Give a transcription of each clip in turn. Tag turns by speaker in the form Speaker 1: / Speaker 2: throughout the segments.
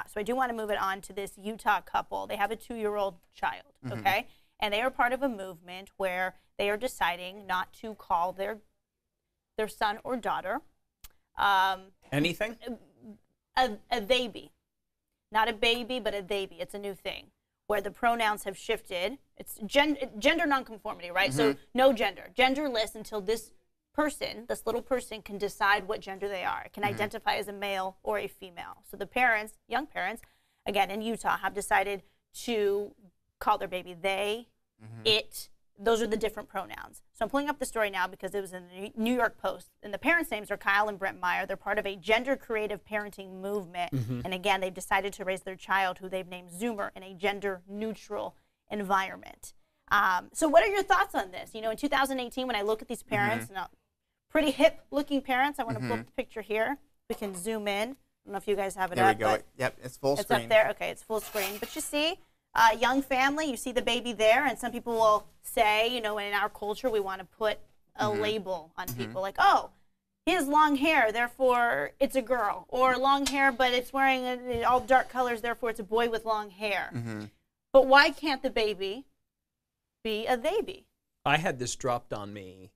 Speaker 1: So I do want to move it on to this Utah couple. They have a 2-year-old child, okay? And they are part of a movement where they are deciding not to call their son or daughter
Speaker 2: anything?
Speaker 1: A baby. Not a baby, but a baby. It's a new thing where the pronouns have shifted. It's gender nonconformity, right? So no gender. Genderless until this little person can decide what gender they are. It can identify as a male or a female. So the parents, young parents, again in Utah, have decided to call their baby they, it. Those are the different pronouns. So I'm pulling up the story now because it was in the New York Post. And the parents' names are Kyle and Brent Meyer. They're part of a gender creative parenting movement. And again, they've decided to raise their child, who they've named Zoomer, in a gender neutral environment. So what are your thoughts on this? You know, in 2018, when I look at these parents, pretty hip looking parents, I want to pull up the picture here. We can zoom in. I don't know if you guys have it up.
Speaker 3: There we go. Yep, it's full screen.
Speaker 1: It's up there. Okay, it's full screen. But you see, young family, you see the baby there, and some people will say, you know, in our culture, we want to put a label on people, like, oh, he has long hair, therefore it's a girl, or long hair, but it's wearing all dark colors, therefore it's a boy with long hair. But why can't the baby be a they be?
Speaker 2: I had this dropped on me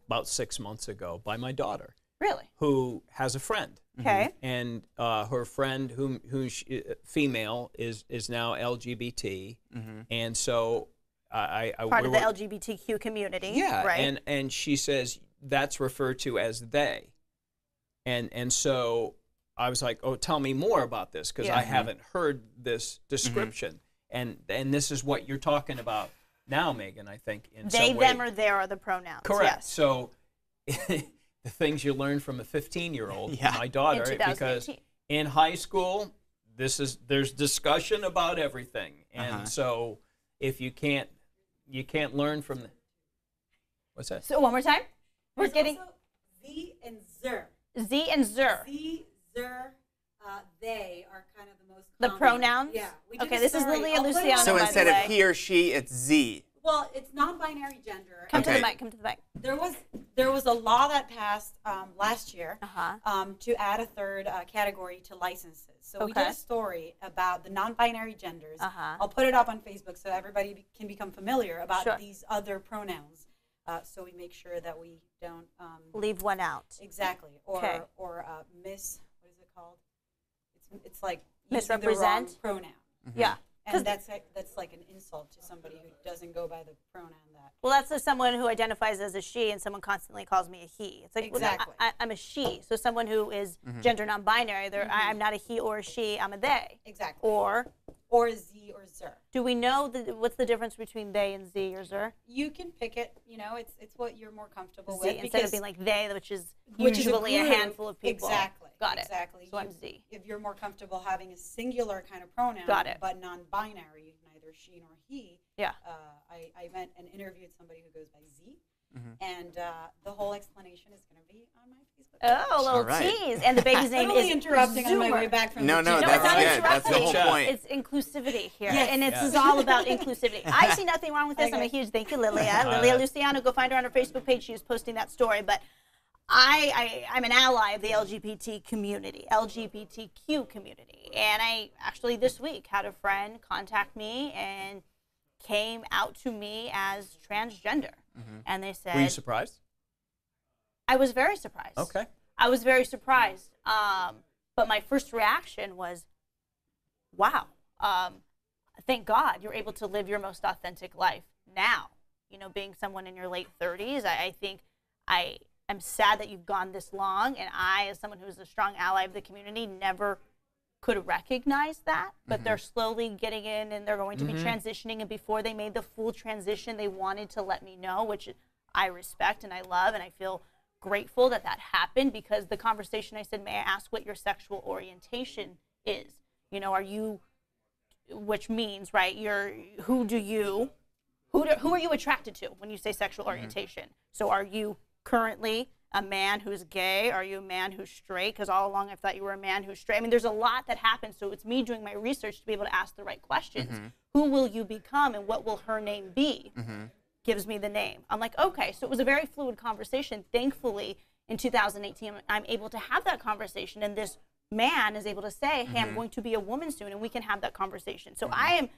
Speaker 2: about 6 months ago by my daughter.
Speaker 1: Really?
Speaker 2: Who has a friend.
Speaker 1: Okay.
Speaker 2: And her friend, who's female, is now LGBT. And so I
Speaker 1: part of the LGBTQ community.
Speaker 2: Yeah.
Speaker 1: Right.
Speaker 2: And she says that's referred to as they. And so I was like, oh, tell me more about this, because I haven't heard this description. And this is what you're talking about now, Megan, I think, in
Speaker 1: they,
Speaker 2: some way.
Speaker 1: them, or there are the pronouns.
Speaker 2: Correct.
Speaker 1: Yes.
Speaker 2: So the things you learn from a 15-year-old, my daughter, because in high school, there's discussion about everything. And so if you can't learn from the, what's that?
Speaker 1: So one more time.
Speaker 4: We're getting Z and Zer.
Speaker 1: Z and Zer.
Speaker 4: Z, Zer, they are kind of the most
Speaker 1: the
Speaker 4: common.
Speaker 1: pronouns?
Speaker 4: Yeah.
Speaker 1: Okay, this is Lily and Luciano.
Speaker 3: So
Speaker 1: by
Speaker 3: instead
Speaker 1: the
Speaker 3: of
Speaker 1: way.
Speaker 3: he or she, it's Z.
Speaker 4: Well, it's non-binary gender.
Speaker 1: Come to the mic. Come to the mic.
Speaker 4: There was a law that passed last year to add a third category to licenses. So we did a story about the non-binary genders. I'll put it up on Facebook so everybody can become familiar about these other pronouns. So we make sure that we don't
Speaker 1: leave one out.
Speaker 4: Exactly. Or miss. What is it called? It's like
Speaker 1: misrepresent
Speaker 4: the wrong pronoun.
Speaker 1: Yeah.
Speaker 4: And that's like an insult to somebody who doesn't go by the pronoun that.
Speaker 1: Well, that's someone who identifies as a she, and someone constantly calls me a he. It's like,
Speaker 4: exactly.
Speaker 1: I'm a she. So someone who is gender non-binary, I'm not a he or a she. I'm a they.
Speaker 4: Exactly.
Speaker 1: Or
Speaker 4: Z or Zer.
Speaker 1: Do we know what's the difference between they and Z or Zer?
Speaker 4: You can pick it. You know, it's what you're more comfortable
Speaker 1: Z,
Speaker 4: with.
Speaker 1: Instead of being like they, which is usually a handful of people.
Speaker 4: Exactly.
Speaker 1: Got it.
Speaker 4: Exactly.
Speaker 1: So I'm Z.
Speaker 4: If you're more comfortable having a singular kind of pronoun, but non-binary, neither she nor he.
Speaker 1: Yeah.
Speaker 4: I met and interviewed somebody who goes by Z. And the whole explanation is going to be on my Facebook page.
Speaker 1: Oh, a little tease. And the baby's name is
Speaker 4: interrupting
Speaker 1: Zoomer.
Speaker 4: on my way back from
Speaker 3: No,
Speaker 4: the
Speaker 3: that's good. That's the whole point.
Speaker 1: It's inclusivity here.
Speaker 4: Yes.
Speaker 1: And it's all about inclusivity. I see nothing wrong with this. I'm a huge thank you, Lilia. Lilia Luciano, go find her on her Facebook page. She was posting that story. But I'm an ally of the LGBTQ community. And I actually this week had a friend contact me and came out to me as transgender. And they said...
Speaker 2: Were you surprised?
Speaker 1: I was very surprised.
Speaker 2: Okay.
Speaker 1: I was very surprised. But my first reaction was, wow. Thank God you're able to live your most authentic life now. You know, being someone in your late 30s, I think I'm sad that you've gone this long. And I, as someone who's a strong ally of the community, never could recognize that, but they're slowly getting in and they're going to be transitioning. And before they made the full transition, they wanted to let me know, which I respect and I love, and I feel grateful that that happened, because the conversation, I said, may I ask what your sexual orientation is? You know, are you, which means, right, who are you attracted to when you say sexual orientation? So are you currently a man who's gay? Are you a man who's straight? Because all along I thought you were a man who's straight. I mean, there's a lot that happens, so it's me doing my research to be able to ask the right questions. Who will you become and what will her name be? Gives me the name. I'm like, okay, so it was a very fluid conversation. Thankfully, in 2018, I'm able to have that conversation, and this man is able to say, hey, I'm going to be a woman soon, and we can have that conversation. So I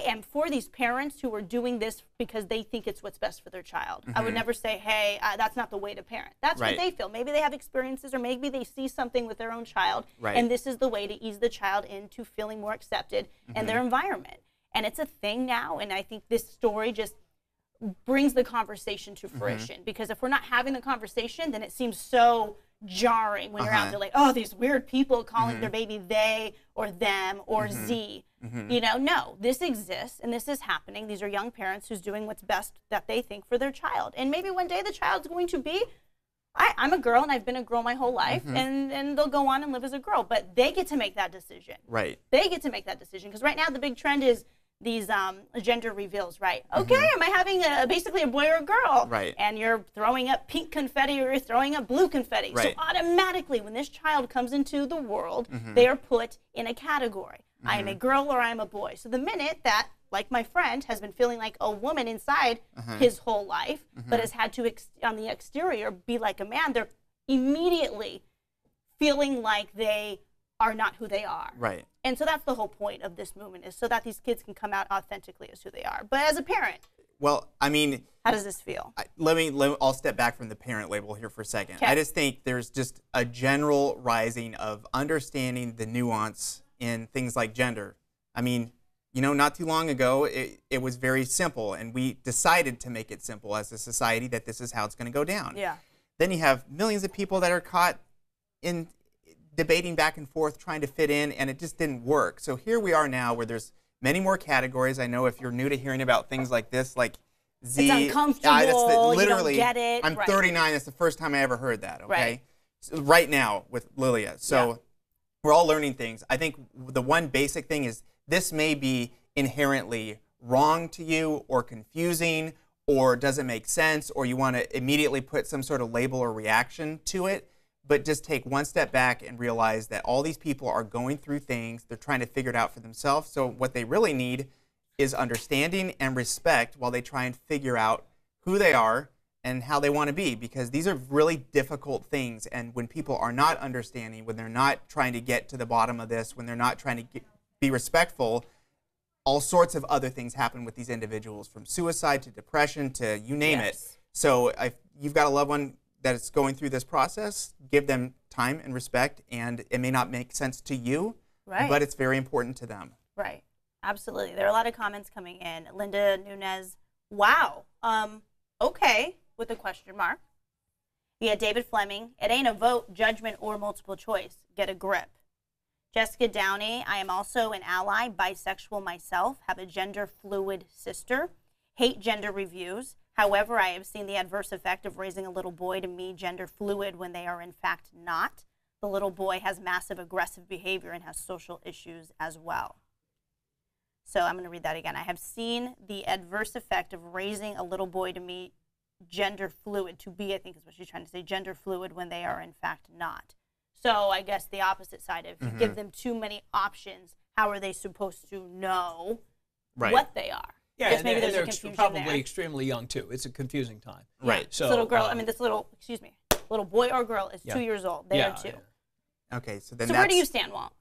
Speaker 1: am for these parents who are doing this because they think it's what's best for their child. I would never say, hey, that's not the way to parent. That's what they feel. Maybe they have experiences, or maybe they see something with their own child, and this is the way to ease the child into feeling more accepted in their environment. And it's a thing now, and I think this story just brings the conversation to fruition, because if we're not having the conversation, then it seems so jarring when you're out there like, oh, these weird people calling their baby they or them or Z. You know, no, this exists and this is happening. These are young parents who's doing what's best that they think for their child. And maybe one day the child's going to be, I'm a girl and I've been a girl my whole life, and they'll go on and live as a girl, but they get to make that decision. Right. They get to make that decision, because right now the big trend is these gender reveals, right? Okay, am I having basically a boy or a girl? Right. And you're throwing up pink confetti or you're throwing up blue confetti. Right. So automatically, when this child comes into the world, they are put in a category. I am a girl or I am a boy. So the minute that, like my friend, has been feeling like a woman inside his whole life, but has had to, on the exterior, be like a man, they're immediately feeling like they are not who they are. Right. And so that's the whole point of this movement, is so that these kids can come out authentically as who they are. But as a parent,
Speaker 3: well, I mean,
Speaker 1: how does this feel?
Speaker 3: I'll step back from the parent label here for a second. I just think there's just a general rising of understanding the nuance in things like gender. I mean, you know, not too long ago, it was very simple, and we decided to make it simple as a society, that this is how it's going to go down. Yeah. Then you have millions of people that are caught in debating back and forth, trying to fit in, and it just didn't work. So here we are now, where there's many more categories. I know if you're new to hearing about things like this, like Z,
Speaker 1: it's uncomfortable,
Speaker 3: literally,
Speaker 1: you don't get it.
Speaker 3: I'm 39, it's the first time I ever heard that, okay? Right, so right now with Lilia. So we're all learning things. I think the one basic thing is, this may be inherently wrong to you, or confusing, or doesn't make sense, or you want to immediately put some sort of label or reaction to it. But just take one step back and realize that all these people are going through things. They're trying to figure it out for themselves. So what they really need is understanding and respect while they try and figure out who they are and how they want to be, because these are really difficult things. And when people are not understanding, when they're not trying to get to the bottom of this, when they're not trying to be respectful, all sorts of other things happen with these individuals, from suicide to depression to you name it. So if you've got a loved one that is going through this process, give them time and respect, and it may not make sense to you, but it's very important to them.
Speaker 1: Right, absolutely. There are a lot of comments coming in. Linda Nunez, wow, okay, with a question mark. Yeah, David Fleming, it ain't a vote, judgment, or multiple choice. Get a grip. Jessica Downey, I am also an ally, bisexual myself, have a gender fluid sister, hate gender reviews. However, I have seen the adverse effect of raising a little boy to me gender fluid when they are in fact not. The little boy has massive aggressive behavior and has social issues as well. So I'm going to read that again. I have seen the adverse effect of raising a little boy to me gender fluid, to be, I think is what she's trying to say, gender fluid when they are in fact not. So I guess the opposite side, if you give them too many options, how are they supposed to know what they are?
Speaker 2: Yeah, and they're probably extremely young too. It's a confusing time.
Speaker 3: Right.
Speaker 1: So little girl, I mean, this little, little boy or girl is 2 years old. They are 2.
Speaker 3: Yeah. Okay, so then
Speaker 1: where do you stand, Walt?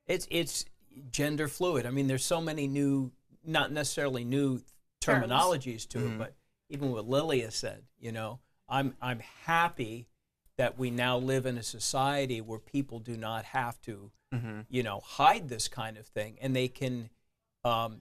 Speaker 2: It's gender fluid. I mean, there's so many new, not necessarily new terminologies to it, but even what Lilia said, you know, I'm happy that we now live in a society where people do not have to, you know, hide this kind of thing, and they can.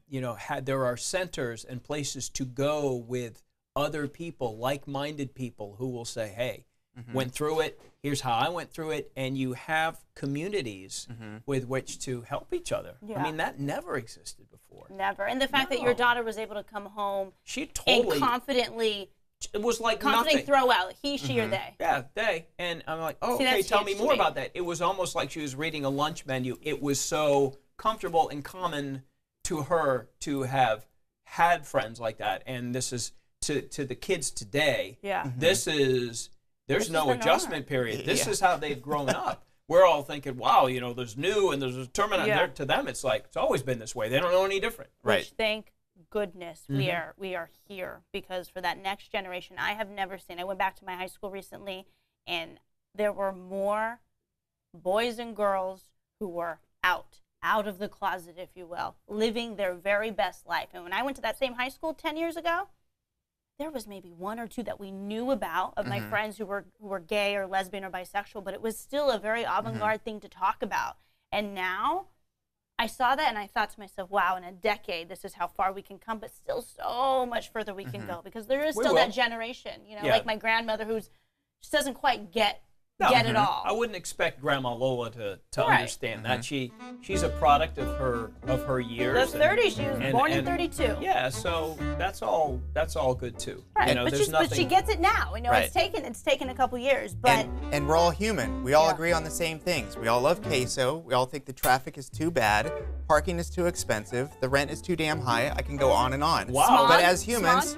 Speaker 2: You know, there are centers and places to go with other people, like-minded people, who will say, hey, went through it, here's how I went through it, and you have communities with which to help each other. I mean, that never existed before.
Speaker 1: Never. And the fact that your daughter was able to come home and confidently,
Speaker 2: it was like
Speaker 1: confidently
Speaker 2: nothing.
Speaker 1: throw out, he, she, or they.
Speaker 2: Yeah, they. And I'm like, oh, okay, tell me more about that. It was almost like she was reading a lunch menu. It was so comfortable and common to her to have had friends like that. And this is to the kids today. Yeah. There's no adjustment period. This is how they've grown up. We're all thinking, wow, you know, there's new and there's a terminal. Yeah. To them, it's like, it's always been this way. They don't know any different.
Speaker 1: Which, thank goodness we are here, because for that next generation, I have never seen. I went back to my high school recently, and there were more boys and girls who were out of the closet, if you will, living their very best life. And when I went to that same high school 10 years ago, there was maybe one or two that we knew about of my friends who were gay or lesbian or bisexual, but it was still a very avant-garde thing to talk about. And now I saw that and I thought to myself, wow, in a decade, this is how far we can come, but still so much further we can go, because there is still that generation, you know, like my grandmother who just doesn't quite get it all.
Speaker 2: I wouldn't expect Grandma Lola to understand that. She's a product of her years.
Speaker 1: The 30s. She was born in 32.
Speaker 2: Yeah, so that's all good too.
Speaker 1: Right.
Speaker 2: You know,
Speaker 1: but she gets it now. You know, it's taken a couple years, but
Speaker 3: and we're all human. We all agree on the same things. We all love queso. We all think the traffic is too bad, parking is too expensive, the rent is too damn high. I can go on and on.
Speaker 2: Wow.
Speaker 3: But as humans,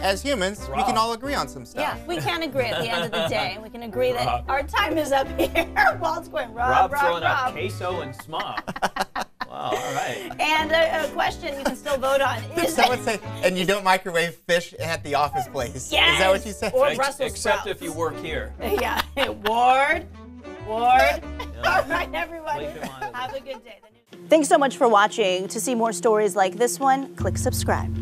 Speaker 3: as humans, we can all agree on some stuff.
Speaker 1: Yeah, we can agree at the end of the day. We can agree that our time is up here. Walt's going, Rob
Speaker 2: throwing out queso and smog. Wow, all right.
Speaker 1: And a question you can still vote on is...
Speaker 3: Someone say, and you don't microwave fish at the office place.
Speaker 1: Yes.
Speaker 3: Is that what you said?
Speaker 1: Or Brussels
Speaker 2: Except
Speaker 1: sprouts.
Speaker 2: if you work here.
Speaker 1: Yeah. Ward. All right, everybody. Have a good day. Thanks so much for watching. To see more stories like this one, click subscribe.